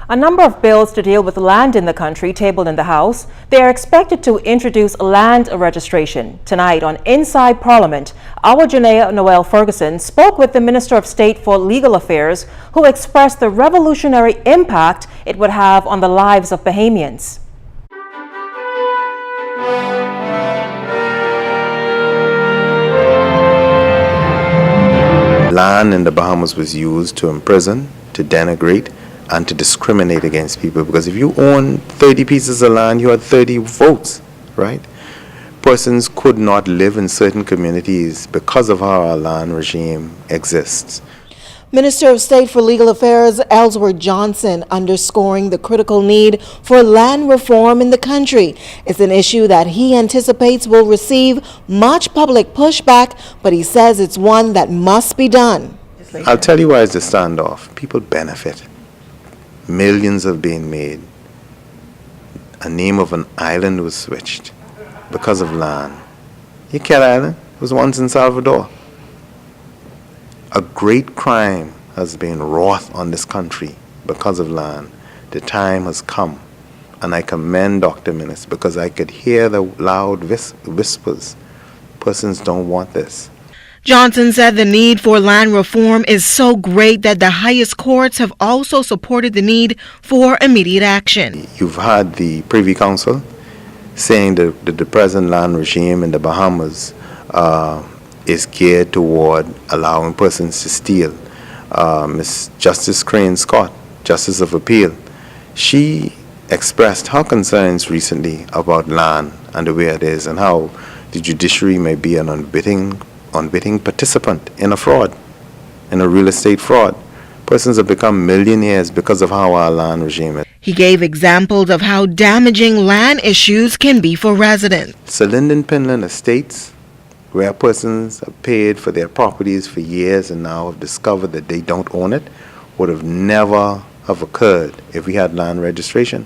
A number of bills to deal with land in the country tabled in the House. They are expected to introduce land registration. Tonight on Inside Parliament, our Janaea Noel Ferguson spoke with the Minister of State for Legal Affairs, who expressed the revolutionary impact it would have on the lives of Bahamians. Land in the Bahamas was used to imprison, to denigrate, and to discriminate against people, because if you own 30 pieces of land, you had 30 votes, right? Persons could not live in certain communities because of how our land regime exists. Minister of State for Legal Affairs Elsword Johnson underscoring the critical need for land reform in the country. It's an issue that he anticipates will receive much public pushback, but he says it's one that must be done. I'll tell you why it's a standoff. People benefit. Millions have been made. A name of an island was switched because of land. Cat Island was once in Salvador. A great crime has been wrought on this country because of land. The time has come, and I commend Dr. Minnis because I could hear the loud whispers. Persons don't want this. Johnson said the need for land reform is so great that the highest courts have also supported the need for immediate action. You've had the Privy Council saying that the present land regime in the Bahamas is geared toward allowing persons to steal. Ms. Justice Crane Scott, Justice of Appeal, she expressed her concerns recently about land and the way it is, and how the judiciary may be an unwitting participant in a fraud, in a real estate fraud. Persons have become millionaires because of how our land regime is. He gave examples of how damaging land issues can be for residents. Linden Pinland Estates, where persons have paid for their properties for years and now have discovered that they don't own it, would have never have occurred if we had land registration.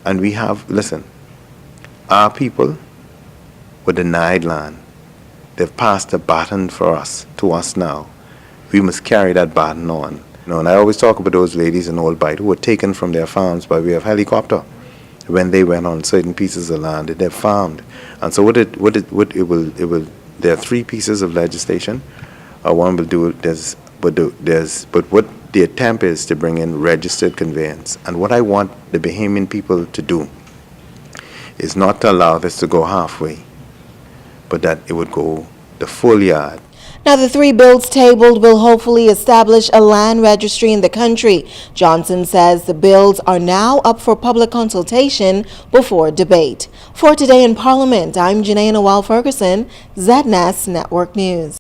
And we have, listen, our people were denied land. They've passed the baton to us now. We must carry that baton on. And I always talk about those ladies in Old Bight who were taken from their farms by way of helicopter when they went on certain pieces of land that they farmed. And so there are three pieces of legislation. One will do this, but what the attempt is to bring in registered conveyance. And what I want the Bahamian people to do is not to allow this to go halfway, but that it would go the full yard. Now, the three bills tabled will hopefully establish a land registry in the country. Johnson says the bills are now up for public consultation before debate. For Today in Parliament, I'm Janaea Noel Ferguson, ZNAS Network News.